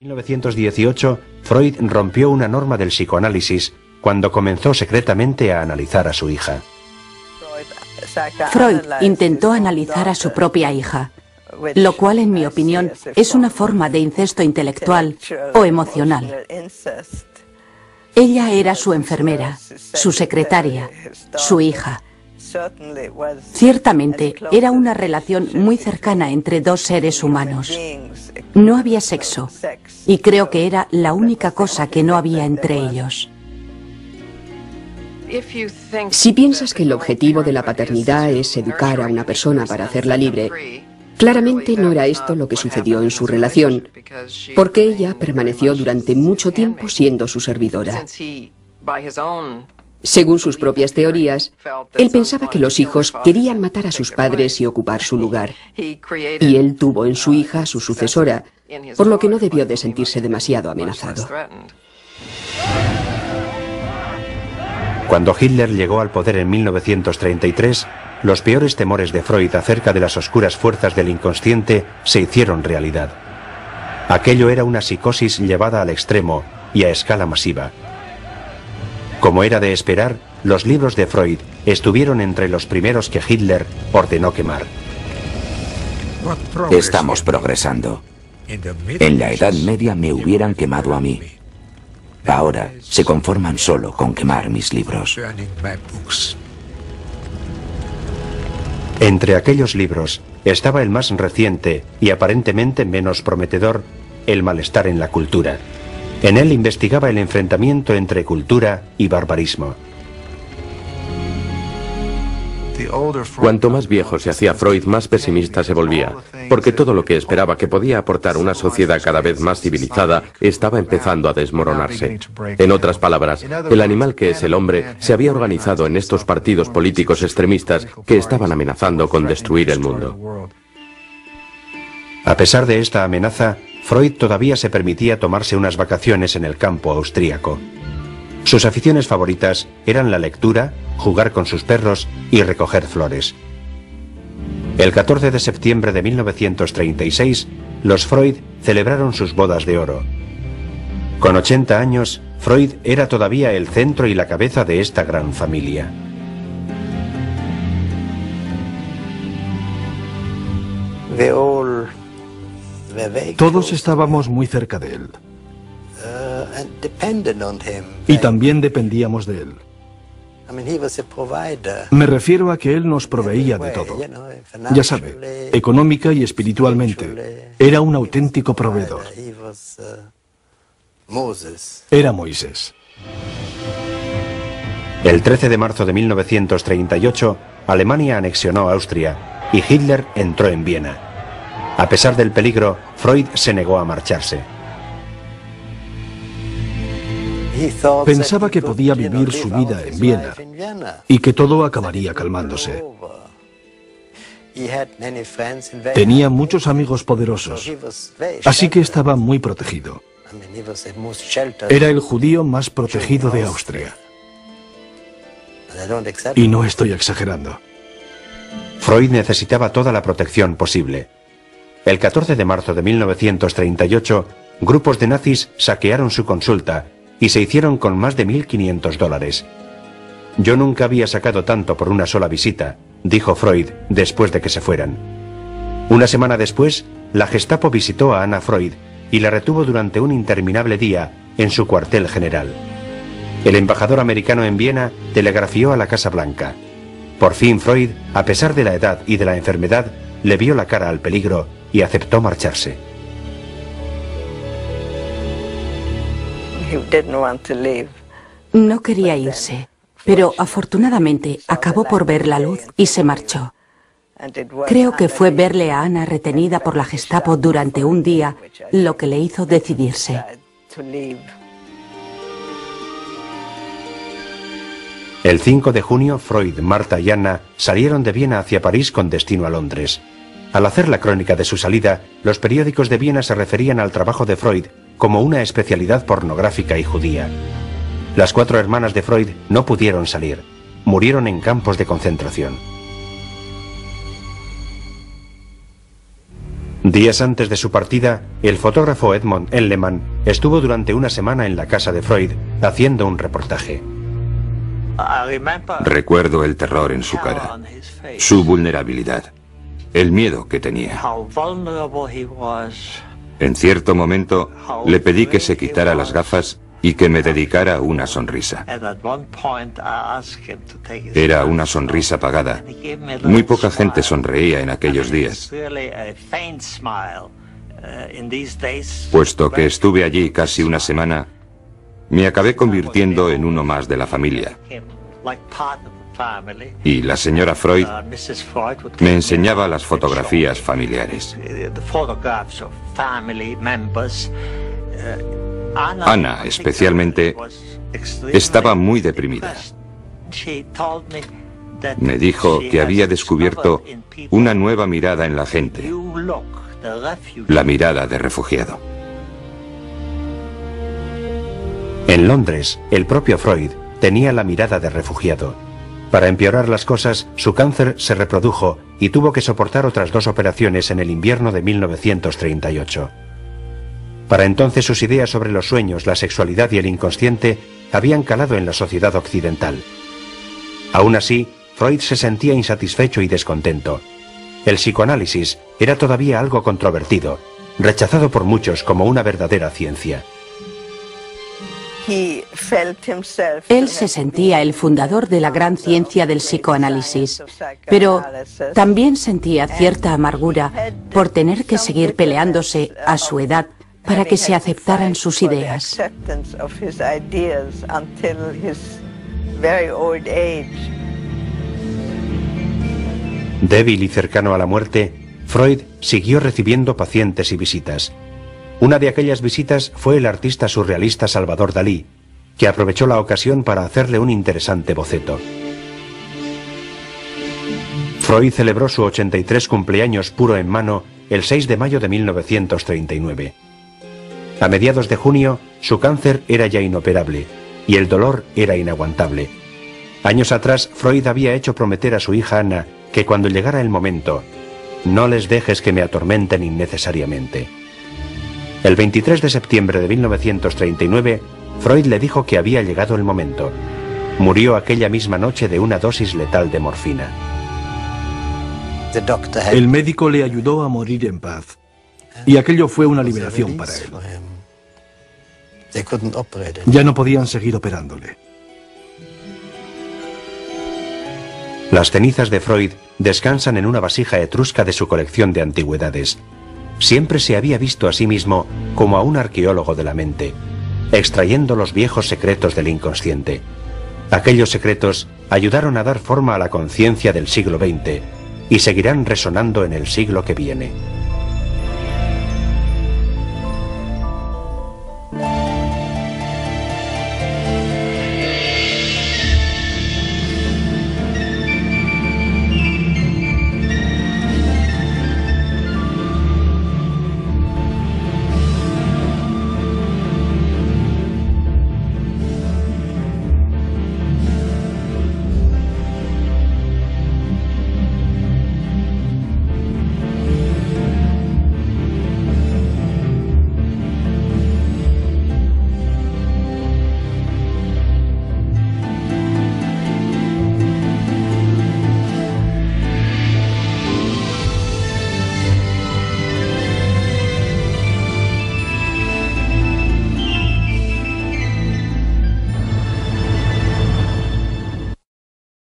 En 1918, Freud rompió una norma del psicoanálisis cuando comenzó secretamente a analizar a su hija. Freud intentó analizar a su propia hija, lo cual, en mi opinión, es una forma de incesto intelectual o emocional. Ella era su enfermera, su secretaria, su hija. Ciertamente, era una relación muy cercana entre dos seres humanos. No había sexo, y creo que era la única cosa que no había entre ellos. Si piensas que el objetivo de la paternidad es educar a una persona para hacerla libre, claramente no era esto lo que sucedió en su relación, porque ella permaneció durante mucho tiempo siendo su servidora. Según sus propias teorías, él pensaba que los hijos querían matar a sus padres y ocupar su lugar. Y él tuvo en su hija a su sucesora, por lo que no debió de sentirse demasiado amenazado. Cuando Hitler llegó al poder en 1933, los peores temores de Freud acerca de las oscuras fuerzas del inconsciente se hicieron realidad. Aquello era una psicosis llevada al extremo y a escala masiva. Como era de esperar, los libros de Freud estuvieron entre los primeros que Hitler ordenó quemar. Estamos progresando. En la Edad Media me hubieran quemado a mí. Ahora se conforman solo con quemar mis libros. Entre aquellos libros estaba el más reciente y aparentemente menos prometedor, El malestar en la cultura. En él investigaba el enfrentamiento entre cultura y barbarismo. Cuanto más viejo se hacía Freud, más pesimista se volvía, porque todo lo que esperaba que podía aportar una sociedad cada vez más civilizada estaba empezando a desmoronarse. En otras palabras, el animal que es el hombre se había organizado en estos partidos políticos extremistas que estaban amenazando con destruir el mundo. A pesar de esta amenaza, Freud todavía se permitía tomarse unas vacaciones en el campo austríaco. Sus aficiones favoritas eran la lectura, jugar con sus perros y recoger flores. El 14 de septiembre de 1936, los Freud celebraron sus bodas de oro. Con 80 años, Freud era todavía el centro y la cabeza de esta gran familia. Todos estábamos muy cerca de él. Y también dependíamos de él. Me refiero a que él nos proveía de todo. Ya sabe, económica y espiritualmente. Era un auténtico proveedor. Era Moisés. El 13 de marzo de 1938, Alemania anexionó Austria y Hitler entró en Viena. A pesar del peligro, Freud se negó a marcharse. Pensaba que podía vivir su vida en Viena y que todo acabaría calmándose. Tenía muchos amigos poderosos, así que estaba muy protegido. Era el judío más protegido de Austria. Y no estoy exagerando. Freud necesitaba toda la protección posible. El 14 de marzo de 1938, grupos de nazis saquearon su consulta y se hicieron con más de $1.500. Yo nunca había sacado tanto por una sola visita, dijo Freud después de que se fueran. Una semana después, la Gestapo visitó a Anna Freud y la retuvo durante un interminable día en su cuartel general. El embajador americano en Viena telegrafió a la Casa Blanca. Por fin Freud, a pesar de la edad y de la enfermedad, le vio la cara al peligro y aceptó marcharse. No quería irse, pero afortunadamente acabó por ver la luz y se marchó. Creo que fue verle a Ana retenida por la Gestapo durante un día lo que le hizo decidirse. El 5 de junio, Freud, Marta y Anna salieron de Viena hacia París con destino a Londres. Al hacer la crónica de su salida, los periódicos de Viena se referían al trabajo de Freud como una especialidad pornográfica y judía. Las 4 hermanas de Freud no pudieron salir. Murieron en campos de concentración. Días antes de su partida, el fotógrafo Edmond Elleman estuvo durante una semana en la casa de Freud haciendo un reportaje. Recuerdo el terror en su cara, su vulnerabilidad, el miedo que tenía. En cierto momento le pedí que se quitara las gafas y que me dedicara una sonrisa. Era una sonrisa apagada. Muy poca gente sonreía en aquellos días. Puesto que estuve allí casi una semana, me acabé convirtiendo en uno más de la familia. Y la señora Freud me enseñaba las fotografías familiares. Ana, especialmente, estaba muy deprimida. Me dijo que había descubierto una nueva mirada en la gente, la mirada de refugiado. En Londres, el propio Freud tenía la mirada de refugiado. Para empeorar las cosas, su cáncer se reprodujo y tuvo que soportar otras 2 operaciones en el invierno de 1938. Para entonces sus ideas sobre los sueños, la sexualidad y el inconsciente habían calado en la sociedad occidental. Aún así, Freud se sentía insatisfecho y descontento. El psicoanálisis era todavía algo controvertido, rechazado por muchos como una verdadera ciencia. Él se sentía el fundador de la gran ciencia del psicoanálisis, pero también sentía cierta amargura por tener que seguir peleándose a su edad para que se aceptaran sus ideas. Débil y cercano a la muerte, Freud siguió recibiendo pacientes y visitas. Una de aquellas visitas fue el artista surrealista Salvador Dalí, que aprovechó la ocasión para hacerle un interesante boceto. Freud celebró su 83 cumpleaños puro en mano el 6 de mayo de 1939. A mediados de junio, su cáncer era ya inoperable y el dolor era inaguantable. Años atrás, Freud había hecho prometer a su hija Ana que cuando llegara el momento, no les dejes que me atormenten innecesariamente. El 23 de septiembre de 1939, Freud le dijo que había llegado el momento. Murió aquella misma noche de una dosis letal de morfina. El médico le ayudó a morir en paz. Y aquello fue una liberación para él. Ya no podían seguir operándole. Las cenizas de Freud descansan en una vasija etrusca de su colección de antigüedades. Siempre se había visto a sí mismo como a un arqueólogo de la mente, extrayendo los viejos secretos del inconsciente. Aquellos secretos ayudaron a dar forma a la conciencia del siglo XX y seguirán resonando en el siglo que viene.